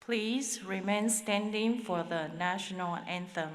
Please remain standing for the national anthem.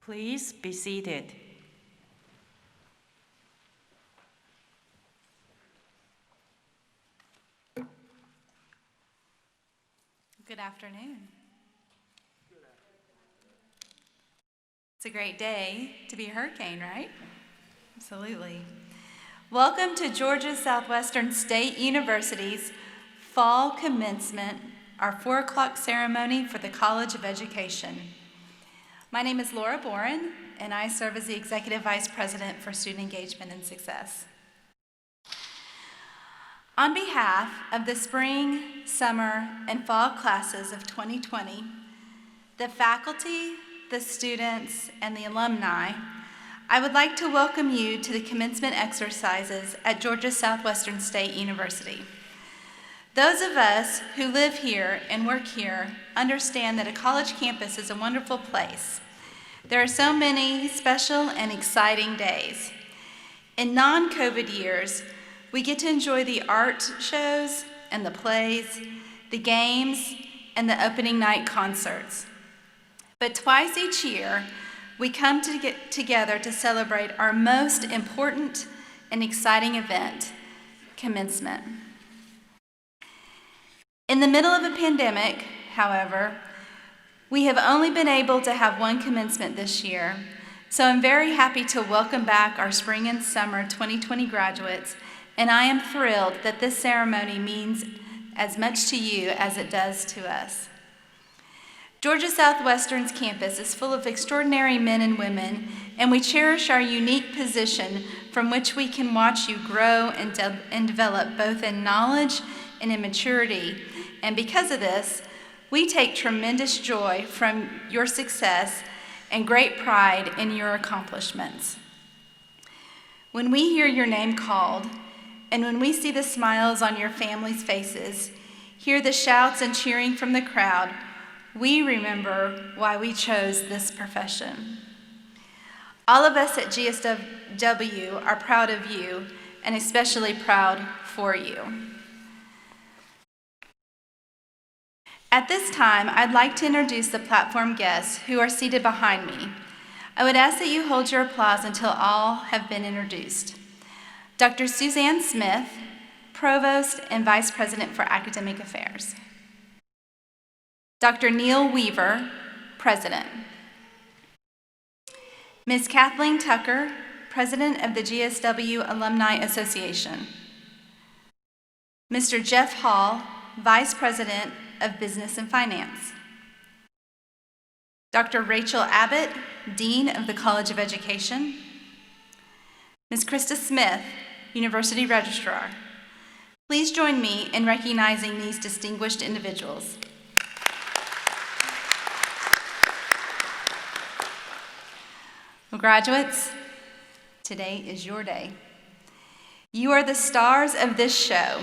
Please be seated. Good afternoon. It's a great day to be a hurricane, right? Absolutely. Welcome to Georgia Southwestern State University's Fall Commencement, our 4 o'clock ceremony for the College of Education. My name is Laura Boren, and I serve as the Executive Vice President for Student Engagement and Success. On behalf of the spring, summer, and fall classes of 2020, the faculty, the students, and the alumni, I would like to welcome you to the commencement exercises at Georgia Southwestern State University. Those of us who live here and work here understand that a college campus is a wonderful place. There are so many special and exciting days. In non-COVID years, we get to enjoy the art shows and the plays, the games, and the opening night concerts. But twice each year, we come to get together to celebrate our most important and exciting event, commencement. In the middle of a pandemic, however, we have only been able to have one commencement this year, so I'm very happy to welcome back our spring and summer 2020 graduates, and I am thrilled that this ceremony means as much to you as it does to us. Georgia Southwestern's campus is full of extraordinary men and women, and we cherish our unique position from which we can watch you grow and develop both in knowledge and in maturity. And because of this, we take tremendous joy from your success and great pride in your accomplishments. When we hear your name called, and when we see the smiles on your families' faces, hear the shouts and cheering from the crowd, we remember why we chose this profession. All of us at GSW are proud of you, and especially proud for you. At this time, I'd like to introduce the platform guests who are seated behind me. I would ask that you hold your applause until all have been introduced. Dr. Suzanne Smith, Provost and Vice President for Academic Affairs. Dr. Neil Weaver, President. Ms. Kathleen Tucker, President of the GSW Alumni Association. Mr. Jeff Hall, Vice President of Business and Finance. Dr. Rachel Abbott, Dean of the College of Education. Ms. Krista Smith, University Registrar. Please join me in recognizing these distinguished individuals. Well, graduates, today is your day. You are the stars of this show.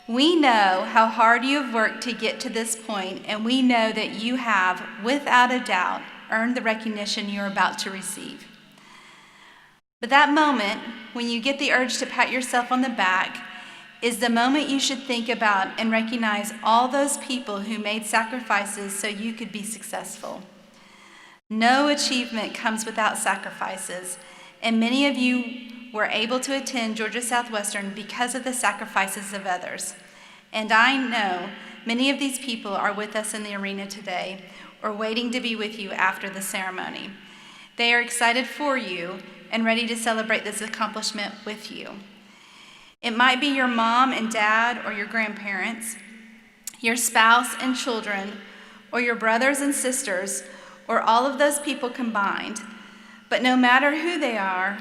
We know how hard you have worked to get to this point, and we know that you have, without a doubt, earned the recognition you're about to receive. But that moment, when you get the urge to pat yourself on the back, is the moment you should think about and recognize all those people who made sacrifices so you could be successful. No achievement comes without sacrifices, and many of you were able to attend Georgia Southwestern because of the sacrifices of others. And I know many of these people are with us in the arena today or waiting to be with you after the ceremony. They are excited for you and ready to celebrate this accomplishment with you. It might be your mom and dad or your grandparents, your spouse and children, or your brothers and sisters, or all of those people combined. But no matter who they are,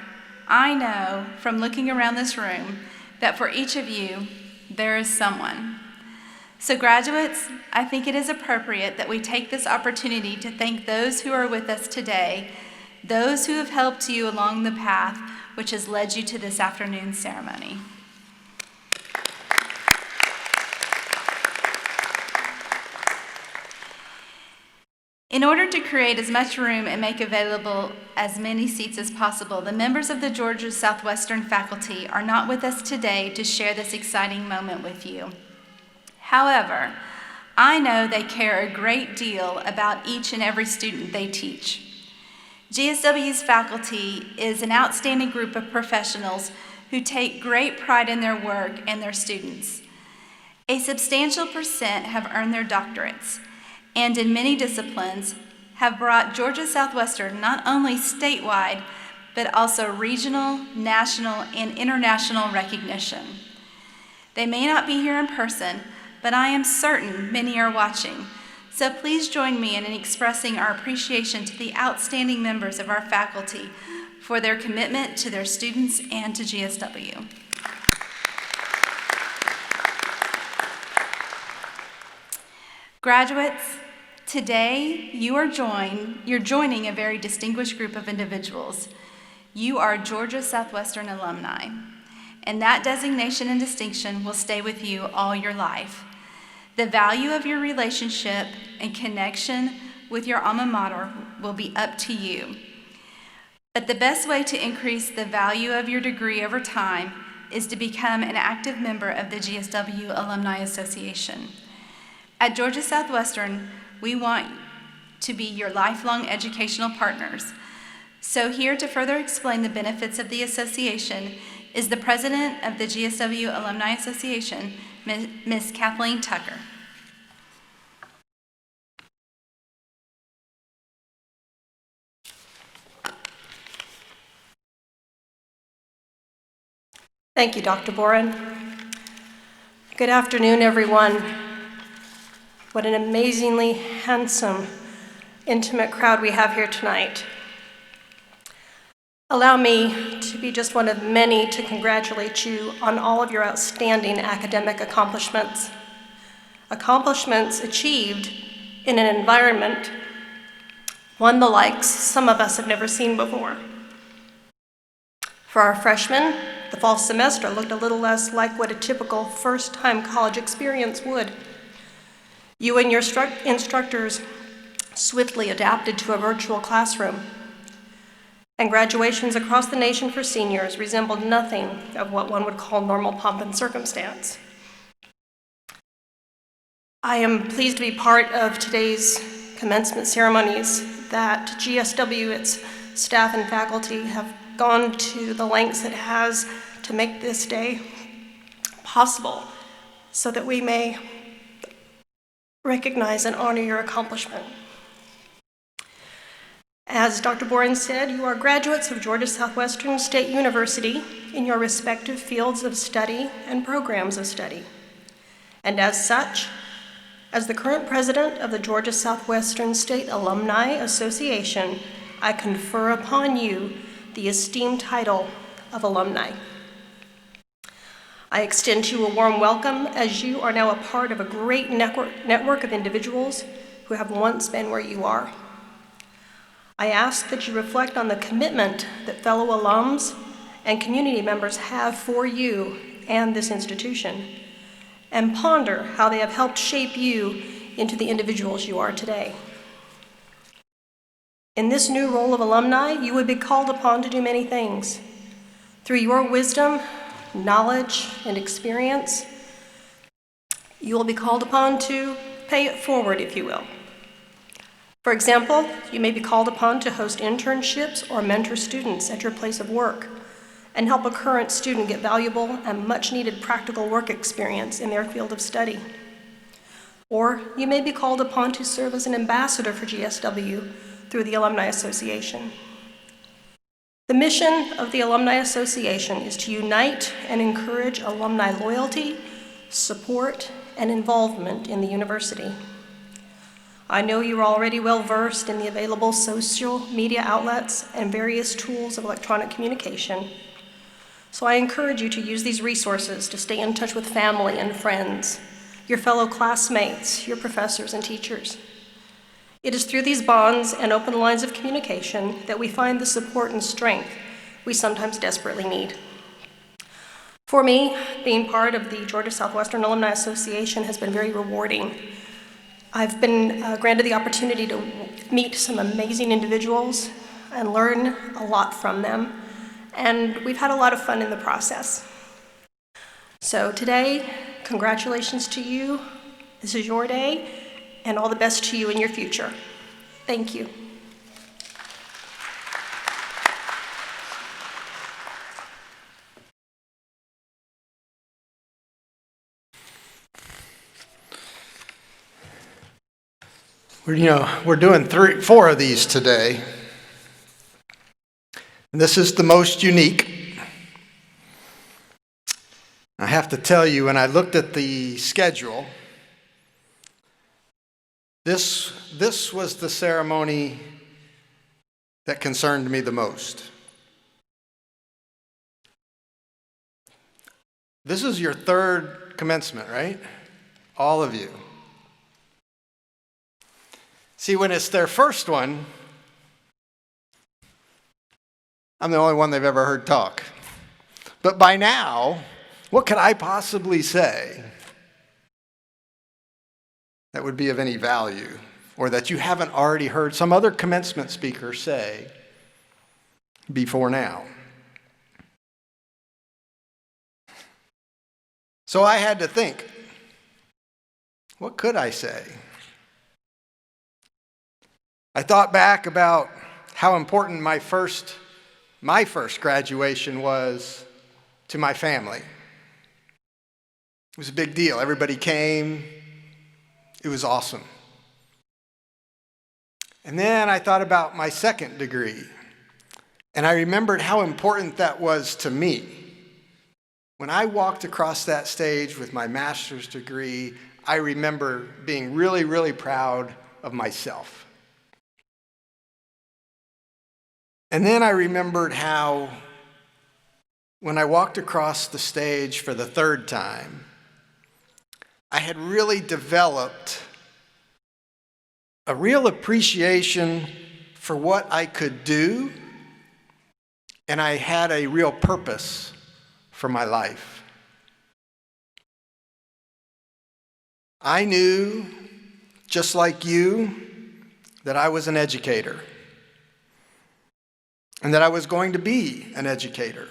I know from looking around this room that for each of you, there is someone. So graduates, I think it is appropriate that we take this opportunity to thank those who are with us today, those who have helped you along the path which has led you to this afternoon's ceremony. In order to create as much room and make available as many seats as possible, the members of the Georgia Southwestern faculty are not with us today to share this exciting moment with you. However, I know they care a great deal about each and every student they teach. GSW's faculty is an outstanding group of professionals who take great pride in their work and their students. A substantial percent have earned their doctorates, and in many disciplines have brought Georgia Southwestern not only statewide, but also regional, national, and international recognition. They may not be here in person, but I am certain many are watching. So please join me in expressing our appreciation to the outstanding members of our faculty for their commitment to their students and to GSW. Graduates, today you're joining a very distinguished group of individuals. You are Georgia Southwestern alumni, and that designation and distinction will stay with you all your life. The value of your relationship and connection with your alma mater will be up to you. But the best way to increase the value of your degree over time is to become an active member of the GSW Alumni Association. At Georgia Southwestern, we want to be your lifelong educational partners. So here to further explain the benefits of the association is the president of the GSW Alumni Association, Ms. Kathleen Tucker. Thank you, Dr. Boren. Good afternoon, everyone. What an amazingly handsome, intimate crowd we have here tonight. Allow me to be just one of many to congratulate you on all of your outstanding academic accomplishments. Accomplishments achieved in an environment, one the likes some of us have never seen before. For our freshmen, the fall semester looked a little less like what a typical first-time college experience would. You and your instructors swiftly adapted to a virtual classroom, and graduations across the nation for seniors resembled nothing of what one would call normal pomp and circumstance. I am pleased to be part of today's commencement ceremonies that GSW, its staff and faculty, have gone to the lengths it has to make this day possible so that we may recognize and honor your accomplishment. As Dr. Boren said, you are graduates of Georgia Southwestern State University in your respective fields of study and programs of study. And as such, as the current president of the Georgia Southwestern State Alumni Association, I confer upon you the esteemed title of alumni. I extend to you a warm welcome as you are now a part of a great network of individuals who have once been where you are. I ask that you reflect on the commitment that fellow alums and community members have for you and this institution, and ponder how they have helped shape you into the individuals you are today. In this new role of alumni, you would be called upon to do many things. Through your wisdom, knowledge, and experience, you will be called upon to pay it forward, if you will. For example, you may be called upon to host internships or mentor students at your place of work and help a current student get valuable and much-needed practical work experience in their field of study. Or you may be called upon to serve as an ambassador for GSW through the Alumni Association. The mission of the Alumni Association is to unite and encourage alumni loyalty, support, and involvement in the university. I know you are already well versed in the available social media outlets and various tools of electronic communication, so I encourage you to use these resources to stay in touch with family and friends, your fellow classmates, your professors and teachers. It is through these bonds and open lines of communication that we find the support and strength we sometimes desperately need. For me, being part of the Georgia Southwestern Alumni Association has been very rewarding. I've been granted the opportunity to meet some amazing individuals and learn a lot from them, and we've had a lot of fun in the process. So today, congratulations to you. This is your day, and all the best to you in your future. Thank you. We're doing 4 of these today. And this is the most unique. I have to tell you, when I looked at the schedule, this was the ceremony that concerned me the most. This is your 3rd commencement, right? All of you. See, when it's their first one, I'm the only one they've ever heard talk. But by now, what could I possibly say that would be of any value, or that you haven't already heard some other commencement speaker say before now? So I had to think, what could I say? I thought back about how important my first graduation was to my family. It was a big deal. Everybody came. It was awesome. And then I thought about my 2nd degree, and I remembered how important that was to me. When I walked across that stage with my master's degree, I remember being really, really proud of myself. And then I remembered how, when I walked across the stage for the 3rd time, I had really developed a real appreciation for what I could do, and I had a real purpose for my life. I knew, just like you, that I was an educator, and that I was going to be an educator.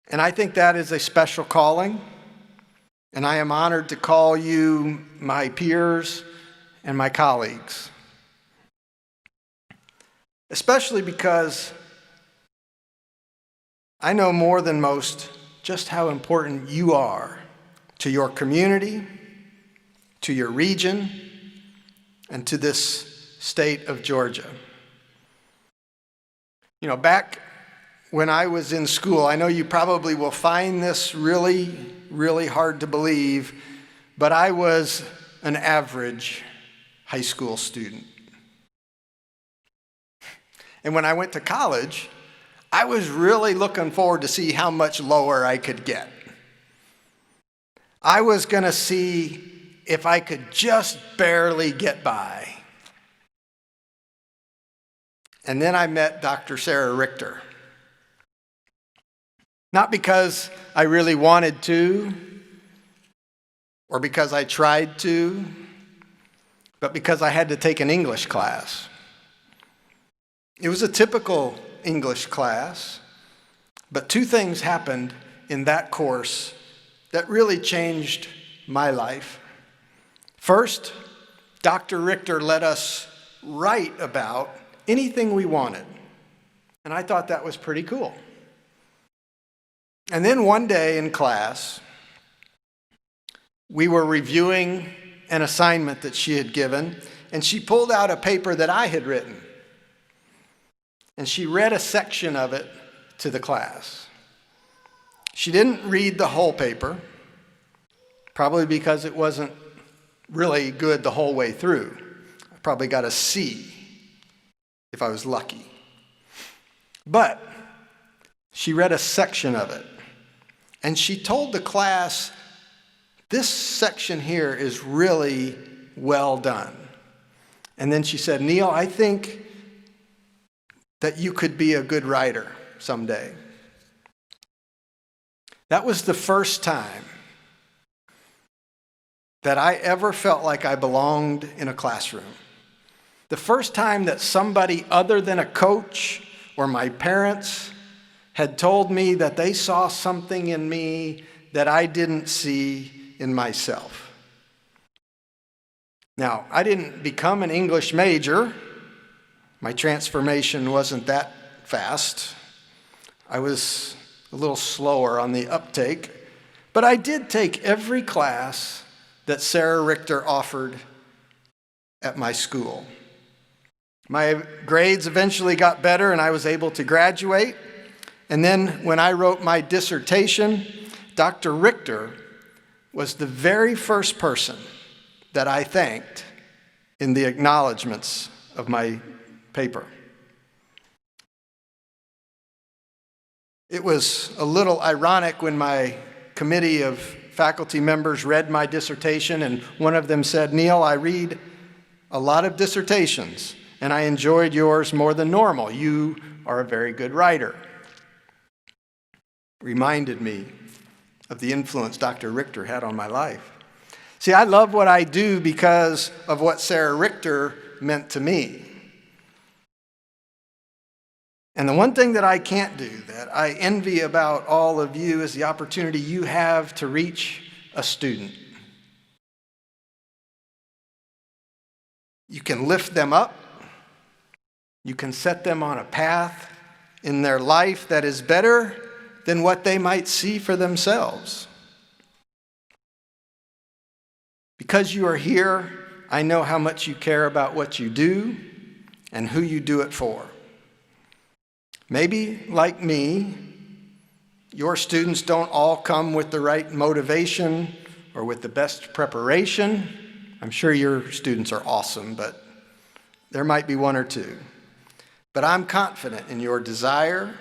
And I think that is a special calling, and I am honored to call you my peers and my colleagues. Especially because I know more than most just how important you are to your community, to your region, and to this state of Georgia. Back when I was in school, I know you probably will find this really, really hard to believe, but I was an average high school student. And when I went to college, I was really looking forward to see how much lower I could get. I was going to see if I could just barely get by. And then I met Dr. Sarah Richter. Not because I really wanted to, or because I tried to, but because I had to take an English class. It was a typical English class, but two things happened in that course that really changed my life. First, Dr. Richter let us write about anything we wanted, and I thought that was pretty cool. And then one day in class, we were reviewing an assignment that she had given, and she pulled out a paper that I had written, and she read a section of it to the class. She didn't read the whole paper, probably because it wasn't really good the whole way through. I probably got a C if I was lucky. But she read a section of it, and she told the class, this section here is really well done. And then she said, Neil, I think that you could be a good writer someday. That was the first time that I ever felt like I belonged in a classroom. The first time that somebody other than a coach or my parents had told me that they saw something in me that I didn't see in myself. Now, I didn't become an English major. My transformation wasn't that fast. I was a little slower on the uptake, but I did take every class that Sarah Richter offered at my school. My grades eventually got better and I was able to graduate. And then when I wrote my dissertation, Dr. Richter was the very first person that I thanked in the acknowledgments of my paper. It was a little ironic when my committee of faculty members read my dissertation, and one of them said, Neil, I read a lot of dissertations, and I enjoyed yours more than normal. You are a very good writer. Reminded me of the influence Dr. Richter had on my life. See, I love what I do because of what Sarah Richter meant to me. And the one thing that I can't do, that I envy about all of you, is the opportunity you have to reach a student. You can lift them up. You can set them on a path in their life that is better than what they might see for themselves. Because you are here, I know how much you care about what you do and who you do it for. Maybe, like me, your students don't all come with the right motivation or with the best preparation. I'm sure your students are awesome, but there might be one or two. But I'm confident in your desire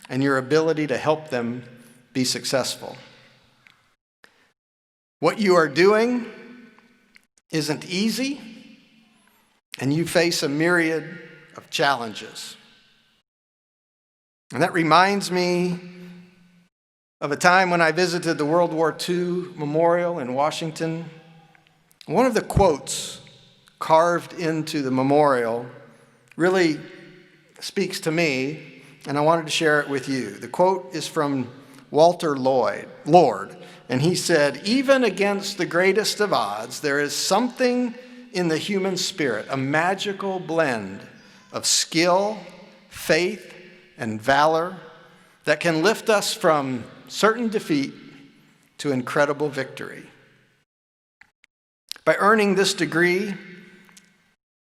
and your ability to help them be successful. What you are doing isn't easy, and you face a myriad of challenges. And that reminds me of a time when I visited the World War II Memorial in Washington. One of the quotes carved into the memorial really speaks to me, and I wanted to share it with you. The quote is from Walter Lord, and he said, "Even against the greatest of odds, there is something in the human spirit, a magical blend of skill, faith, and valor that can lift us from certain defeat to incredible victory." By earning this degree,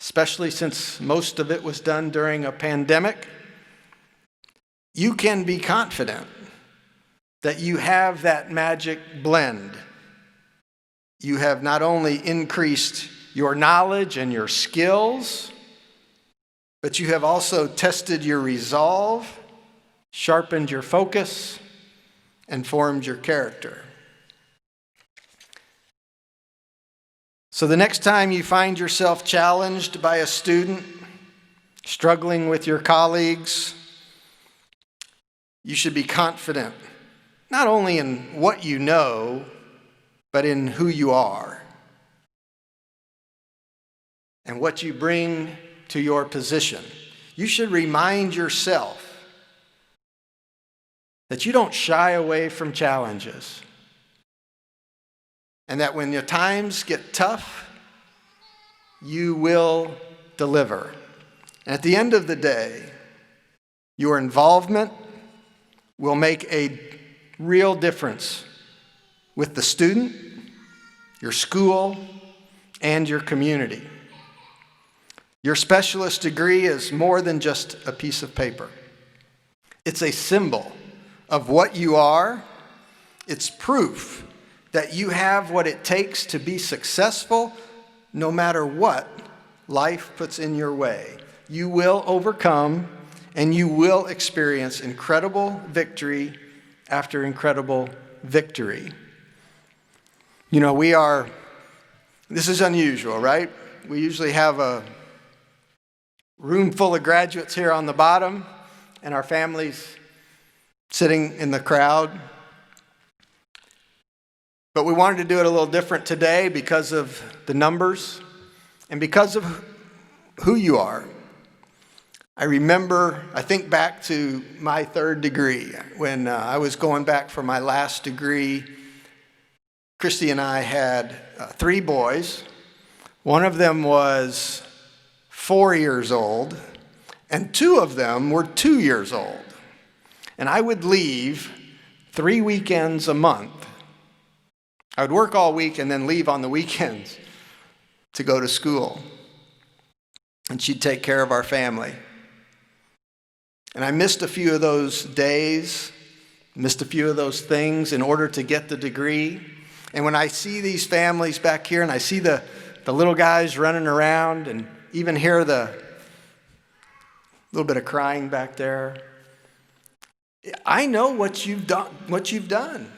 especially since most of it was done during a pandemic, you can be confident that you have that magic blend. You have not only increased your knowledge and your skills, but you have also tested your resolve, sharpened your focus, and formed your character. So the next time you find yourself challenged by a student, struggling with your colleagues, you should be confident, not only in what you know, but in who you are and what you bring to your position. You should remind yourself that you don't shy away from challenges, and that when your times get tough, you will deliver. And at the end of the day, your involvement will make a real difference with the student, your school, and your community. Your specialist degree is more than just a piece of paper. It's a symbol of what you are. It's proof that you have what it takes to be successful no matter what life puts in your way. You will overcome, and you will experience incredible victory after incredible victory. You know, this is unusual, right? We usually have a room full of graduates here on the bottom, and our families sitting in the crowd. But we wanted to do it a little different today because of the numbers and because of who you are. I think back to my third degree. When I was going back for my last degree, Christy and I had 3 boys. One of them was 4 years old, and 2 of them were 2 years old. And I would leave 3 weekends a month. I would work all week and then leave on the weekends to go to school. And she'd take care of our family. And I missed a few of those days, missed a few of those things in order to get the degree. And when I see these families back here and I see the little guys running around and even hear the little bit of crying back there, I know what you've done,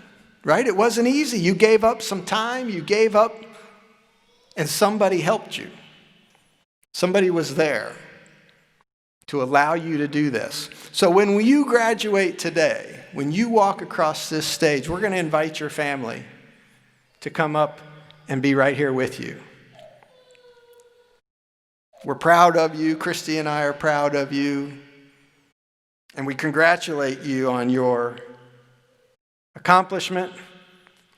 right? It wasn't easy. You gave up some time, you gave up, and somebody helped you. Somebody was there to allow you to do this. So when you graduate today, when you walk across this stage, we're going to invite your family to come up and be right here with you. We're proud of you. Christy and I are proud of you. And we congratulate you on your accomplishment,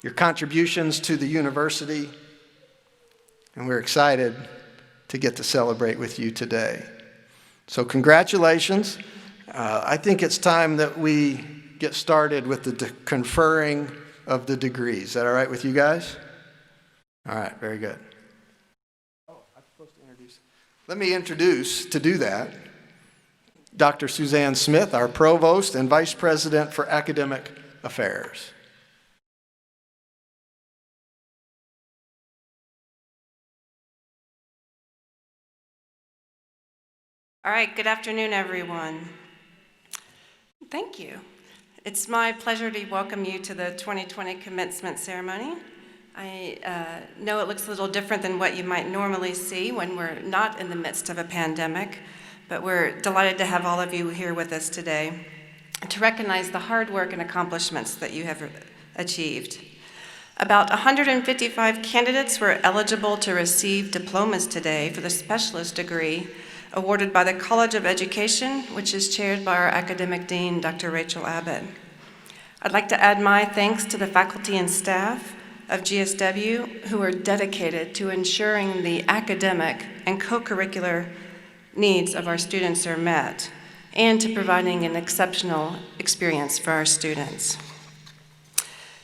your contributions to the university. And we're excited to get to celebrate with you today. So congratulations. I think it's time that we get started with the conferring of the degrees. Is that all right with you guys? All right, very good. Oh, I'm supposed to introduce. Let me introduce, to do that, Dr. Suzanne Smith, our Provost and Vice President for Academic Affairs. All right, good afternoon, everyone. Thank you. It's my pleasure to welcome you to the 2020 commencement ceremony. I know it looks a little different than what you might normally see when we're not in the midst of a pandemic, but we're delighted to have all of you here with us today to recognize the hard work and accomplishments that you have achieved. About 155 candidates were eligible to receive diplomas today for the specialist degree awarded by the College of Education, which is chaired by our academic dean, Dr. Rachel Abbott. I'd like to add my thanks to the faculty and staff of GSW who are dedicated to ensuring the academic and co-curricular needs of our students are met and to providing an exceptional experience for our students.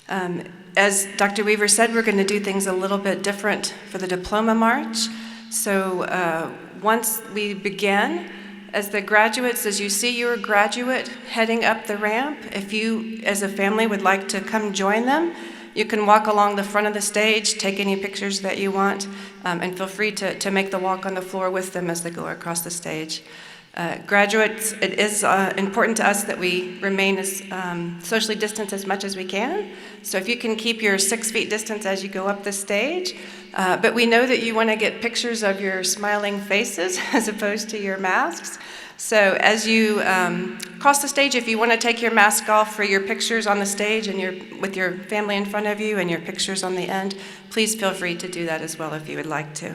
As Dr. Weaver said, we're going to do things a little bit different for the diploma march. So once we begin, as the graduates, as you see your graduate heading up the ramp, if you as a family would like to come join them, you can walk along the front of the stage, take any pictures that you want, and feel free to make the walk on the floor with them as they go across the stage. Graduates, it is important to us that we remain as socially distanced as much as we can. So if you can keep your 6 feet distance as you go up the stage, but we know that you want to get pictures of your smiling faces as opposed to your masks. So as you cross the stage, if you want to take your mask off for your pictures on the stage and with your family in front of you and your pictures on the end, please feel free to do that as well if you would like to.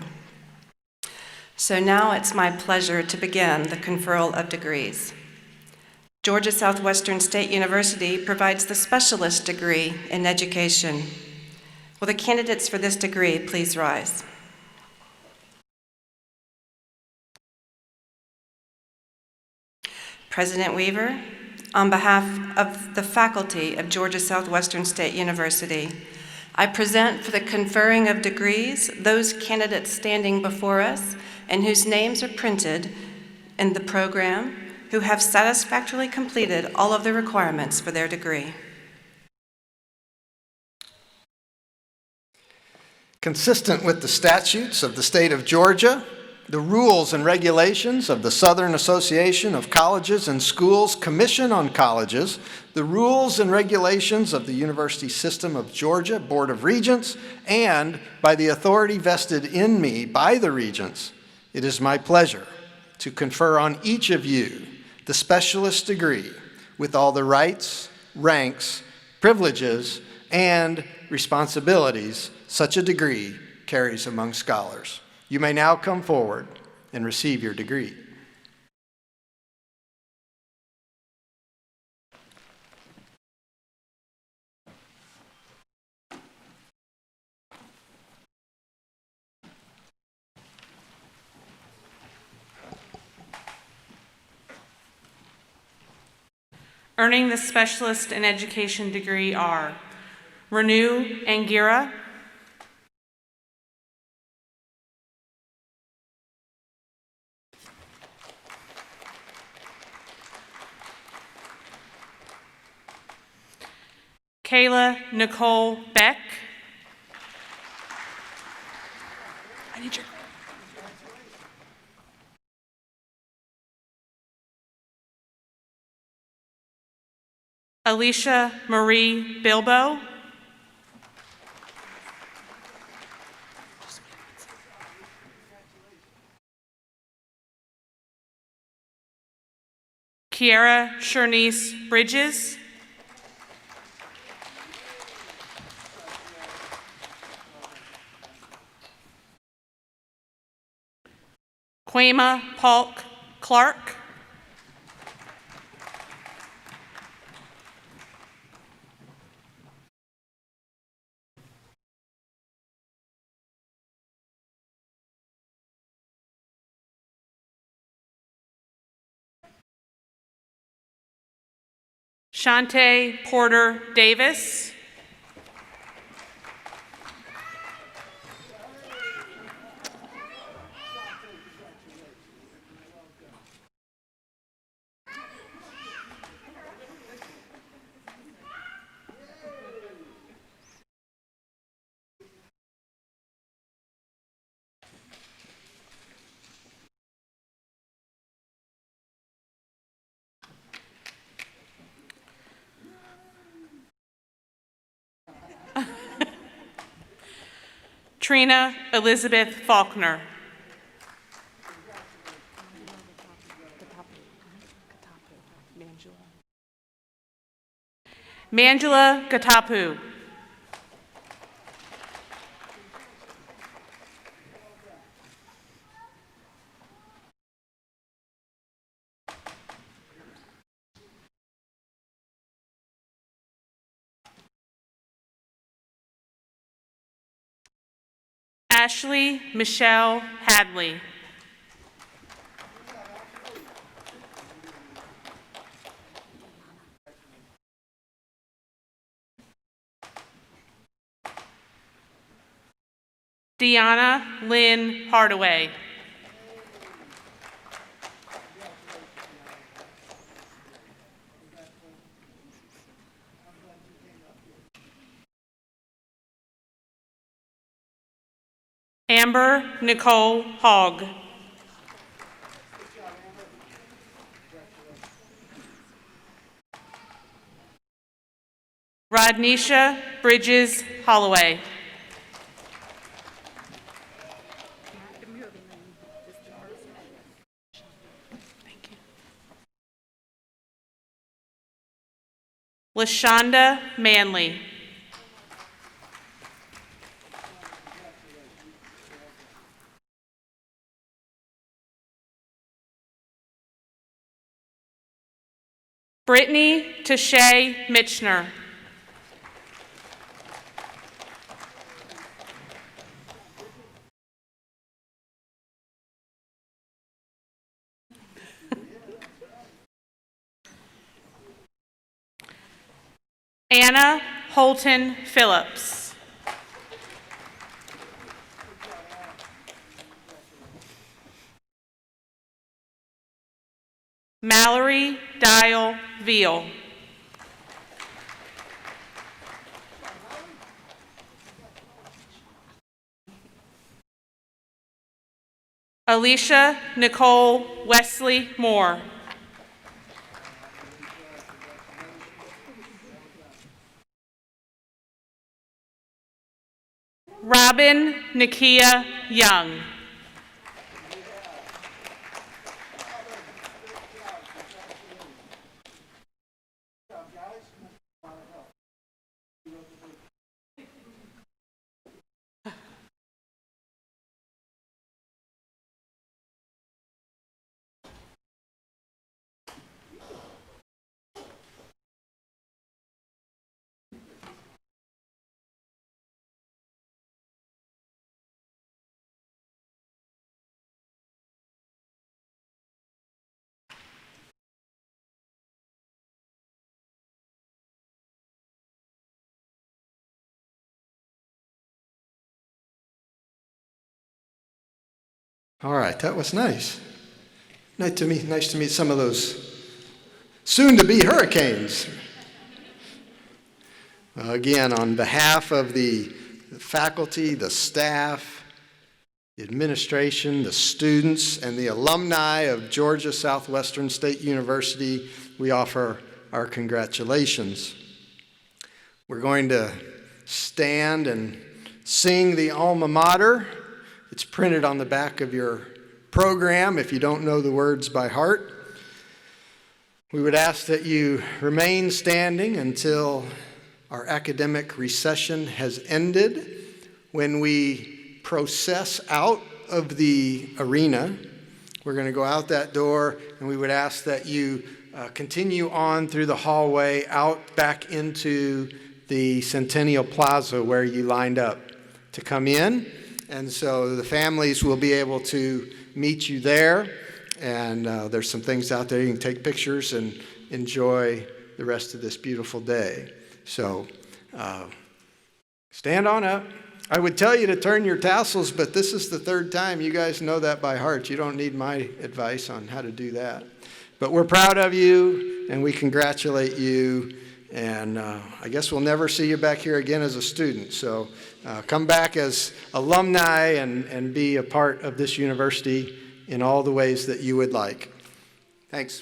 So now it's my pleasure to begin the conferral of degrees. Georgia Southwestern State University provides the specialist degree in education. Will the candidates for this degree please rise? President Weaver, on behalf of the faculty of Georgia Southwestern State University, I present for the conferring of degrees those candidates standing before us and whose names are printed in the program who have satisfactorily completed all of the requirements for their degree. Consistent with the statutes of the state of Georgia, the rules and regulations of the Southern Association of Colleges and Schools Commission on Colleges, the rules and regulations of the University System of Georgia Board of Regents, and by the authority vested in me by the Regents, it is my pleasure to confer on each of you the specialist degree with all the rights, ranks, privileges, and responsibilities such a degree carries among scholars. You may now come forward and receive your degree. Earning the Specialist in Education degree are Renu Angira, Kayla Nicole Beck, Alicia Marie Bilbo, Kiara Shernice Bridges, Quema Polk Clark, Shante Porter Davis, Trina Elizabeth Faulkner, Mangela Gatapu, Ashley Michelle Hadley, Deanna Lynn Hardaway, Amber Nicole Hogg, Rodnisha Bridges Holloway, Lashonda Manley, Brittany Tashay Mitchner. Anna Holton Phillips. Mallory Dial Veal. Alicia Nicole Wesley Moore. Robin Nakia Young. All right, that was nice. Nice to meet some of those soon-to-be hurricanes. Again, on behalf of the faculty, the staff, the administration, the students, and the alumni of Georgia Southwestern State University, we offer our congratulations. We're going to stand and sing the alma mater. It's printed on the back of your program if you don't know the words by heart. We would ask that you remain standing until our academic recession has ended. When we process out of the arena, we're going to go out that door, and we would ask that you continue on through the hallway out back into the Centennial Plaza where you lined up to come in. And so the families will be able to meet you there. And there's some things out there. You can take pictures and enjoy the rest of this beautiful day. So stand on up. I would tell you to turn your tassels, but this is the third time. You guys know that by heart. You don't need my advice on how to do that. But we're proud of you, and we congratulate you. And I guess we'll never see you back here again as a student. So come back as alumni and be a part of this university in all the ways that you would like. Thanks.